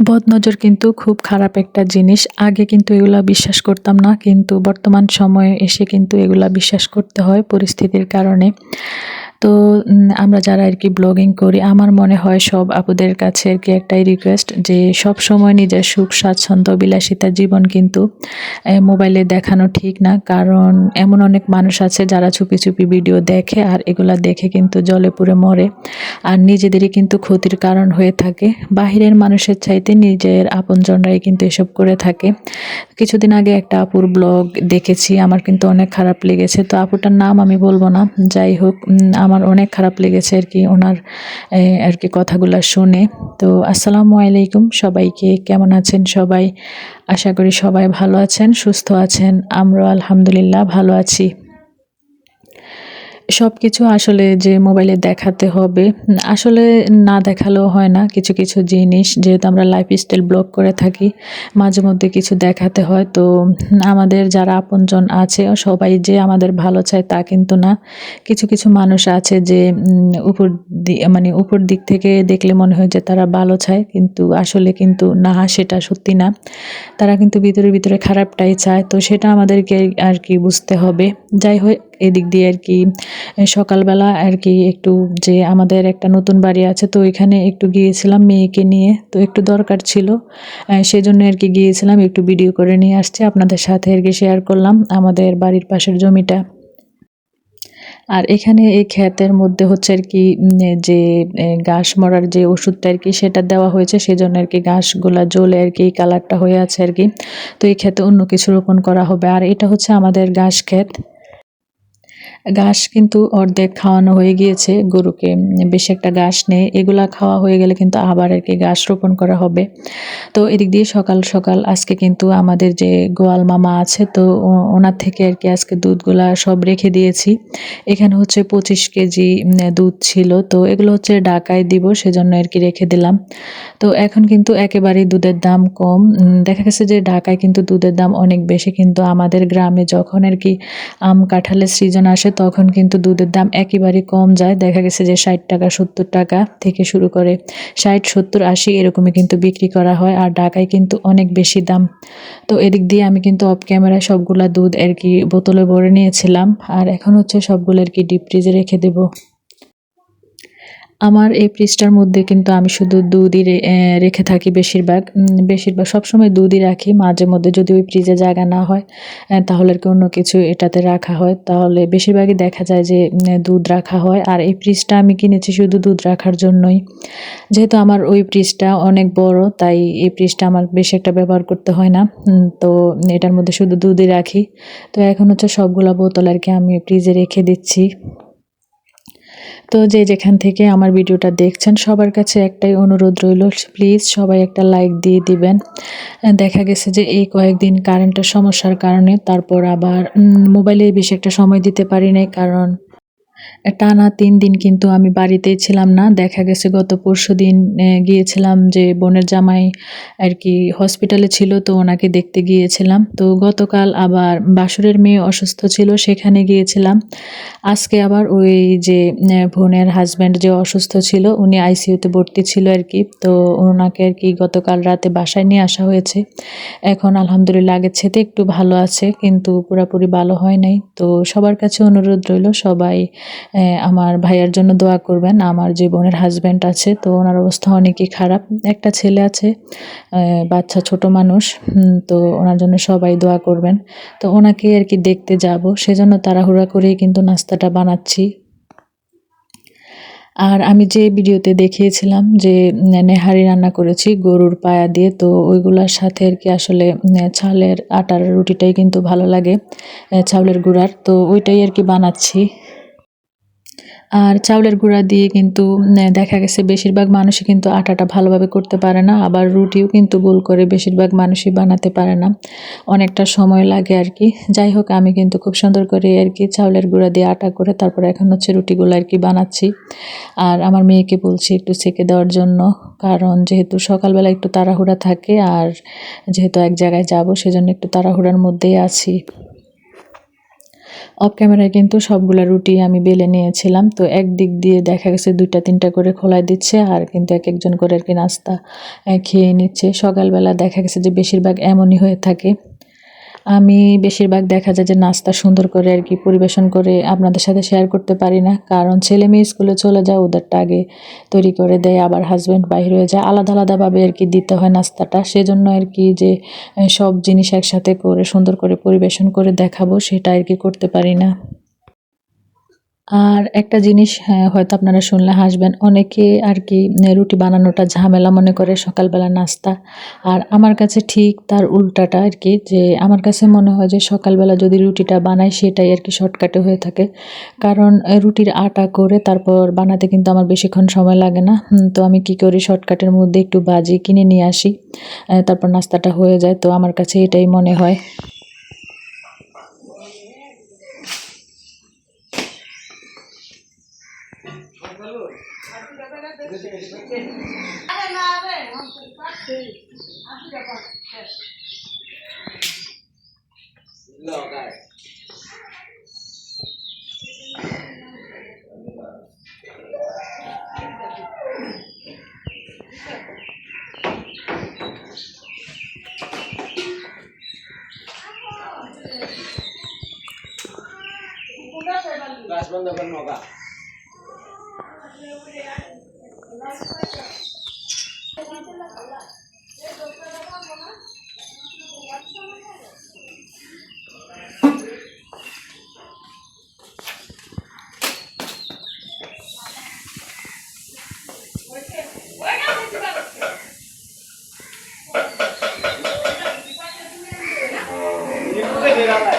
বদনজর কিন্তু খুব খারাপ একটা জিনিস। আগে কিন্তু এগুলা বিশ্বাস করতাম না, কিন্তু বর্তমান সময়ে এসে কিন্তু এগুলা বিশ্বাস করতে হয় পরিস্থিতির কারণে। তো আমরা যারা আর কি ব্লগিং করি, আমার মনে হয় সব আপুদের কাছে আর কি একটাই রিকোয়েস্ট যে সব সময় নিজের সুখ স্বাচ্ছন্দ্য বিলাসিতার জীবন কিন্তু মোবাইলে দেখানো ঠিক না। কারণ এমন অনেক মানুষ আছে যারা চুপি চুপি ভিডিও দেখে, আর এগুলা দেখে কিন্তু জলে পুড়ে মরে, আর নিজেদেরই কিন্তু ক্ষতির কারণ হয়ে থাকে। বাহিরের মানুষের চাইতে নিজের আপনজনরাই কিন্তু এসব করে থাকে। কিছুদিন আগে একটা আপুর ব্লগ দেখেছি, আমার কিন্তু অনেক খারাপ লেগেছে। তো আপুটার নাম আমি বলবো না, যাই হোক আমার অনেক খারাপ লেগেছে আর কি ওনার আর কি কথাগুলো শুনে। তো আসসালামু আলাইকুম সবাইকে, কেমন আছেন সবাই? আশা করি সবাই ভালো আছেন, সুস্থ আছেন। আমরাও আলহামদুলিল্লাহ ভালো আছি। সবকিছু আসলে যে মোবাইলে দেখাতে হবে, আসলে না দেখালেও হয় না। কিছু কিছু জিনিস যেহেতু আমরা লাইফস্টাইল ব্লগ করে থাকি, মাঝে মধ্যে কিছু দেখাতে হয়। তো আমাদের যারা আপনজন আছে সবাই যে আমাদের ভালো চায় তা কিন্তু না। কিছু কিছু মানুষ আছে যে উপর দিক থেকে দেখলে মনে হয় যে তারা ভালো চায়, কিন্তু আসলে কিন্তু না, সেটা সত্যি না। তারা কিন্তু ভিতরে ভিতরে খারাপটাই চায়। তো সেটা আমাদেরকে আর কি বুঝতে হবে। যাই হোক, এদিক দিয়ে আর কি সকালবেলা আর কি একটু, যে আমাদের একটা নতুন বাড়ি আছে, তো এখানে একটু গিয়েছিলাম মেয়েকে নিয়ে। তো একটু দরকার ছিল, সেজন্য আর কি গিয়েছিলাম, একটু ভিডিও করে নিয়ে আসছি আপনাদের সাথে আর কি শেয়ার করলাম আমাদের বাড়ির পাশের জমিটা। আর এখানে এই ক্ষেতের মধ্যে হচ্ছে আর কি যে ঘাস মরার যে ওষুধটা আর কি সেটা দেওয়া হয়েছে, সেজন্য আর কি ঘাসগুলা জ্বলে আর কি এই কালারটা হয়ে আছে আর কি। তো এই ক্ষেতে অন্য কিছু রোপণ করা হবে। আর এটা হচ্ছে আমাদের ঘাস ক্ষেত। ঘাস কিন্তু অর্ধেক খাওয়ানো হয়ে গিয়েছে গরুকে, বেশি একটা ঘাস নেই। এগুলা খাওয়া হয়ে গেলে কিন্তু আবার আর কি ঘাস রোপণ করা হবে। তো এদিক দিয়ে সকাল সকাল আজকে কিন্তু আমাদের যে গোয়াল মামা আছে, তো ওনার থেকে আর কি আজকে দুধগুলা সব রেখে দিয়েছি। এখানে হচ্ছে 25 কেজি দুধ ছিল, তো এগুলো হচ্ছে ঢাকায় দিব, সেজন্য আর কি রেখে দিলাম। তো এখন কিন্তু একেবারেই দুধের দাম কম। দেখা গেছে যে ঢাকায় কিন্তু দুধের দাম অনেক বেশি, কিন্তু আমাদের গ্রামে যখন আর কি আম কাঁঠালের সিজন আসে তখন কিন্তু দুধের দাম একেবারেই কম যায়। দেখা গেছে যে 60 টাকা 70 টাকা থেকে শুরু করে 60 70 80 এরকমই কিন্তু বিক্রি করা হয়, আর ঢাকায় কিন্তু অনেক বেশি দাম। তো এদিক দিয়ে আমি কিন্তু অফ ক্যামেরায় সবগুলা দুধ আর কি বোতলে ভরে নিয়েছিলাম, আর এখন হচ্ছে সবগুলো আর কি ডিপ ফ্রিজে রেখে দেবো। আমার এই ফ্রিজটার মধ্যে কিন্তু আমি শুধু দুধই রেখে থাকি বেশিরভাগ সবসময় দুধই রাখি। মাঝে মধ্যে যদি ওই ফ্রিজে জায়গা না হয় তাহলে আর কি অন্য কিছু এটাতে রাখা হয়, তাহলে বেশিরভাগই দেখা যায় যে দুধ রাখা হয়। আর এই ফ্রিজটা আমি কিনেছি শুধু দুধ রাখার জন্যই। যেহেতু আমার ওই ফ্রিজটা অনেক বড়, তাই এই ফ্রিজটা আমার বেশি একটা ব্যবহার করতে হয় না। তো এটার মধ্যে শুধু দুধই রাখি। তো এখন হচ্ছে সবগুলা বোতল আর কি আমি ফ্রিজে রেখে দিচ্ছি। তো যে যেখান থেকে আমার ভিডিওটা দেখছেন সবার কাছে একটাই অনুরোধ রইল, প্লিজ সবাই একটা লাইক দিয়ে দিবেন। দেখা গেছে যে এই কয়েকদিন কারেন্টের সমস্যার কারণে তারপর আবার মোবাইলে বেশি একটা সময় দিতে পারি নাই, কারণ টানা ৩ দিন কিন্তু আমি বাড়িতেই ছিলাম না। দেখা গেছে গত পরশুদিন গিয়েছিলাম, যে বোনের জামাই আর কি হসপিটালে ছিল, তো ওনাকে দেখতে গিয়েছিলাম। তো গতকাল আবার বাসুরের মেয়ে অসুস্থ ছিল, সেখানে গিয়েছিলাম। আজকে আবার ওই যে বোনের হাজব্যান্ড যে অসুস্থ ছিল, উনি আইসিইউতে ভর্তি ছিল আর কি। তো ওনাকে আর কি গতকাল রাতে বাসায় নিয়ে আসা হয়েছে। এখন আলহামদুলিল্লাহ আগের চেয়ে একটু ভালো আছে, কিন্তু পুরাপুরি ভালো হয় নাই। তো সবার কাছে অনুরোধ রইল, সবাই আমার ভাইয়ার জন্য দোয়া করবেন। আমার যে বোনের হাজব্যান্ড আছে, তো ওনার অবস্থা অনেকই খারাপ। একটা ছেলে আছে, বাচ্চা ছোট মানুষ। তো ওনার জন্য সবাই দোয়া করবেন। তো ওনাকে আর কি দেখতে যাব, সেজন্য তাড়াহুড়া করেই কিন্তু নাস্তাটা বানাচ্ছি। আর আমি যে ভিডিওতে দেখিয়েছিলাম যে নেহারি রান্না করেছি গরুর পায়া দিয়ে, তো ওইগুলার সাথে আর কি আসলে চালের আটার রুটিটাই কিন্তু ভালো লাগে, চাউলের গুঁড়ার, তো ওইটাই আর কি বানাচ্ছি। আর চাউলের গুঁড়া দিয়ে কিন্তু দেখা গেছে বেশিরভাগ মানুষই কিন্তু আটাটা ভালোভাবে করতে পারে না, আবার রুটিও কিন্তু গোল করে বেশিরভাগ মানুষই বানাতে পারে না, অনেকটা সময় লাগে আর কি। যাই হোক, আমি কিন্তু খুব সুন্দর করে আর কি চাউলের গুঁড়া দিয়ে আটা করে তারপরে এখন হচ্ছে রুটিগুলো আর কি বানাচ্ছি। আর আমার মেয়েকে বলছি একটু সেঁকে দেওয়ার জন্য, কারণ যেহেতু সকালবেলা একটু তাড়াহুড়া থাকে, আর যেহেতু এক জায়গায় যাব সেজন্য একটু তাড়াহুড়ার মধ্যেই আছি। অফ ক্যামেরায় কিন্তু সবগুলা রুটি আমি বেলে নিয়েছিলাম। তো একদিক দিয়ে দেখা গেছে ২টা-৩টা করে খোলায় দিচ্ছে আর কিন্তু একেকজন করে আর কি নাস্তা খেয়ে নিচ্ছে। সকালবেলা দেখা গেছে যে বেশিরভাগ এমনই হয়ে থাকে। আমি বেশিরভাগ দেখা যায় যে নাস্তা সুন্দর করে আর কি পরিবেশন করে আপনাদের সাথে শেয়ার করতে পারি না, কারণ ছেলে মেয়ে স্কুলে চলে যায়, ওদেরটা আগে তৈরি করে দেয়, আবার হাজব্যান্ড বাইরে হয়ে যায়, আলাদা আলাদাভাবে আর কি দিতে হয় নাস্তাটা। সেজন্য আর কি যে সব জিনিস একসাথে করে সুন্দর করে পরিবেশন করে দেখাবো সেটা আর কি করতে পারি না। আর একটা জিনিস হয়তো আপনারা শুনলে হাসবেন, অনেকে আর কি রুটি বানানোটা ঝামেলা মনে করে সকালবেলা নাস্তা। আর আমার কাছে ঠিক তার উল্টাটা আর কি, যে আমার কাছে মনে হয় যে সকালবেলা যদি রুটিটা বানাই সেটাই আর কি শর্টকাটে হয়ে থাকে। কারণ রুটির আটা করে তারপর বানাতে কিন্তু আমার বেশিক্ষণ সময় লাগে না। তো আমি কি করি, শর্টকাটের মধ্যে একটু বাজি কিনে নিয়ে আসি, তারপর নাস্তাটা হয়ে যায়। তো আমার কাছে এটাই মনে হয়। गाछ बंद करनो का ये कुछ दे रहा है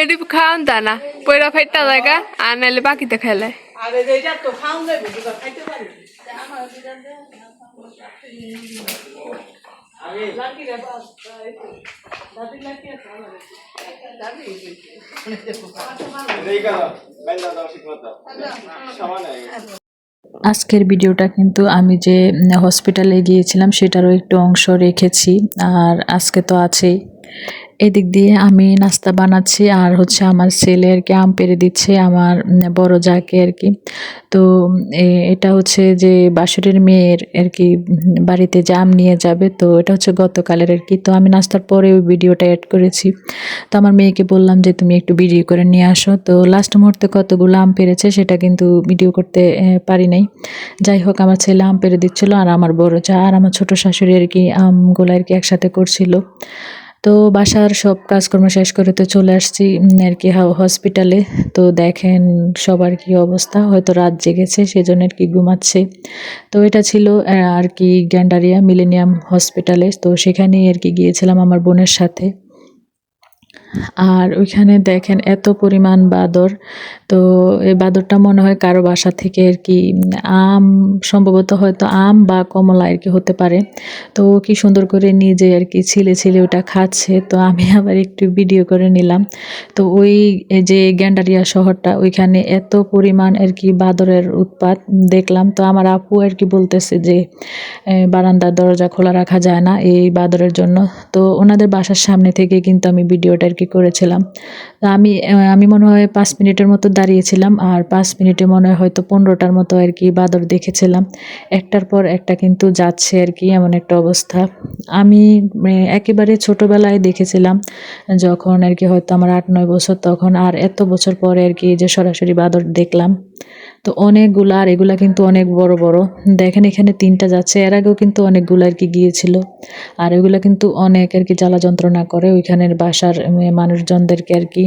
এডি খাওয়ান তা না পয়রা ফাইটা জায়গা আর নাইলে বাকিতে খেলে আরে এইটা তো খাওন যাবে দুটো খাইতে পারি आगे লাকি রে বাস দাদি লাকি আছে আমার দাদি देखा बैल दादा शिकमत समान है। আজকের ভিডিওটা কিন্তু আমি যে হসপিটালে গিয়েছিলাম সেটারও একটু অংশ রেখেছি, আর আজকে তো আছেই। এদিক দিয়ে আমি নাস্তা বানাচ্ছি আর হচ্ছে আমার ছেলে আর কি আম পেড়ে দিচ্ছে আমার বড় যাকে আর কি। তো এটা হচ্ছে যে বাসুরের মেয়ের আর কি বাড়িতে যে আম নিয়ে যাবে, তো এটা হচ্ছে গতকালের আর কি। তো আমি নাস্তার পরে ওই ভিডিওটা অ্যাড করেছি। তো আমার মেয়েকে বললাম যে তুমি একটু ভিডিও করে নিয়ে আসো। তো লাস্ট মুহূর্তে কতগুলো আম পেড়েছে সেটা কিন্তু ভিডিও করতে পারি নাই। যাই হোক, আমার ছেলে আম পেড়ে দিচ্ছিল আর আমার বড় যা আর আমার ছোট শাশুড়ি আর কি আমগুলো আর কি একসাথে করছিল। তো বাসার সব কাজকর্ম শেষ করে তো চলে আসছি আর কি হসপিটালে। তো দেখেন সবার কি অবস্থা, হয়তো রাত জেগেছে সেজন্য আর কি ঘুমাচ্ছে। তো এটা ছিল আর কি গ্যান্ডারিয়া মিলেনিয়াম হসপিটালে। তো সেখানেই আর কি গিয়েছিলাম আমার বোনের সাথে। আর ওইখানে দেখেন এত পরিমাণ বাদর। তো এই বাদরটা মনে হয় কারো বাসা থেকে আর কি আম, সম্ভবত হয়তো আম বা কমলা আর কি হতে পারে। তো ও কি সুন্দর করে নিজে আর কি ছিলে ছিলে ওটা খাচ্ছে। তো আমি আবার একটু ভিডিও করে নিলাম। তো ওই যে গ্যান্ডারিয়া শহরটা, ওইখানে এত পরিমাণ আর কি বাদরের উৎপাত দেখলাম। তো আমার আপু আর কি বলতেছে যে বারান্দার দরজা খোলা রাখা যায় না এই বাদরের জন্য। তো ওনাদের বাসার সামনে থেকে কিন্তু আমি ভিডিওটা আর কি করেছিলাম। তো আমি মনে হয় 5 মিনিটের মতো দাঁড়িয়েছিলাম, আর 5 মিনিটে মনে হয় হয়তো 15টার মতো আর কি বাদর দেখেছিলাম। একটার পর একটা কিন্তু যাচ্ছে আর কি, এমন একটা অবস্থা। আমি একেবারে ছোটবেলায় দেখেছিলাম যখন আর কি হয়তো আমার 8-9 বছর তখন, আর এত বছর পরে আর কি যে সরাসরি বাদর দেখলাম। তো অনেকগুলা, আর এগুলা কিন্তু অনেক বড় বড়। দেখেন এখানে 3টা যাচ্ছে, এর আগেও কিন্তু অনেকগুলো আর কি গিয়েছিল। আর এগুলা কিন্তু অনেক আর কি জ্বালা যন্ত্রণা করে ওইখানের বাসার মানুষজনদেরকে আর কি।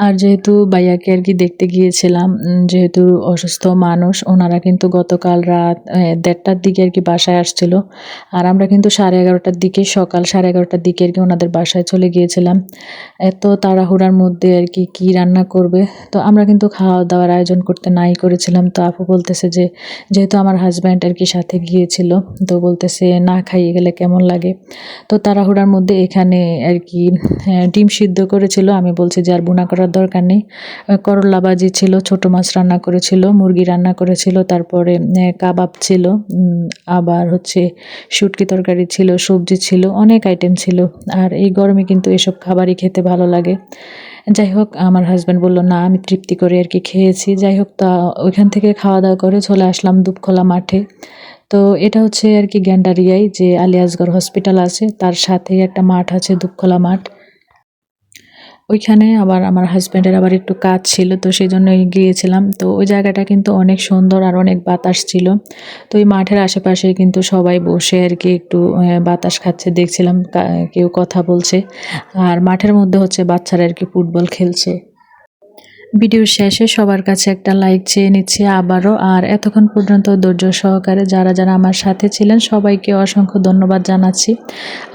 আর যেহেতু ভাইয়াকে আর কি দেখতে গিয়েছিলাম, যেহেতু অসুস্থ মানুষ, ওনারা কিন্তু গতকাল রাত 1:30টার দিকে আর কি বাসায় আসছিল। আর আমরা কিন্তু 11:30টার দিকে, সকাল 11:30টার দিকে আর কি ওনাদের বাসায় চলে গিয়েছিলাম। এত তাড়াহুড়ার মধ্যে আর কি কি রান্না করবে। তো আমরা কিন্তু খাওয়া দাওয়ার আয়োজন করতে নাই করেছিলাম। তো আপু বলতেছে যে যেহেতু আমার হাজব্যান্ড আর কি সাথে গিয়েছিল, তো বলতেছে না খাইয়ে গেলে কেমন লাগে। তো তাড়াহুড়ার মধ্যে এখানে আর কি ডিম সিদ্ধ করেছিল। আমি বলছি যে আর বোনা করার করার দরকার নেই। করলা ভাজি ছিল, ছোট মাছ রান্না করেছিল, মুরগি রান্না করেছিল, তারপরে কাবাব ছিল, আবার হচ্ছে শুটকি তরকারি ছিল, সবজি ছিল, অনেক আইটেম ছিল। আর এই গরমে কিন্তু এসব খাবারই খেতে ভালো লাগে। যাই হোক, আমার হাজব্যান্ড বলল না আমি তৃপ্তি করে আর কি খেয়েছি। যাই হোক, তা ওইখান থেকে খাওয়া দাওয়া করে চলে আসলাম দুপখোলা মাঠে। তো এটা হচ্ছে আর কি গ্যান্ডারিয়ায় যে আলিয়াসগর হসপিটাল আছে তার সাথেই একটা মাঠ আছে, দুপখোলা মাঠ। ওইখানে আবার আমার হাজব্যান্ডের আবার একটু কাজ ছিল, তো সেই জন্যই গিয়েছিলাম। তো ওই জায়গাটা কিন্তু অনেক সুন্দর আর অনেক বাতাস ছিল। তো ওই মাঠের আশেপাশে কিন্তু সবাই বসে আর কি একটু বাতাস খাচ্ছে, দেখছিলাম কেউ কথা বলছে। আর মাঠের মধ্যে হচ্ছে বাচ্চারা আর কি ফুটবল খেলছে। ভিডিওর শেষে সবার কাছে একটা লাইক চেয়ে নিচ্ছি আবারও। আর এতক্ষণ পর্যন্ত ধৈর্য সহকারে যারা যারা আমার সাথে ছিলেন সবাইকে অসংখ্য ধন্যবাদ জানাচ্ছি।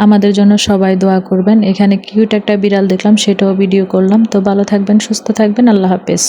আমাদের জন্য সবাই দোয়া করবেন। এখানে কিউট একটা বিড়াল দেখলাম, সেটাও ভিডিও করলাম। তো ভালো থাকবেন, সুস্থ থাকবেন, আল্লাহ হাফেজ।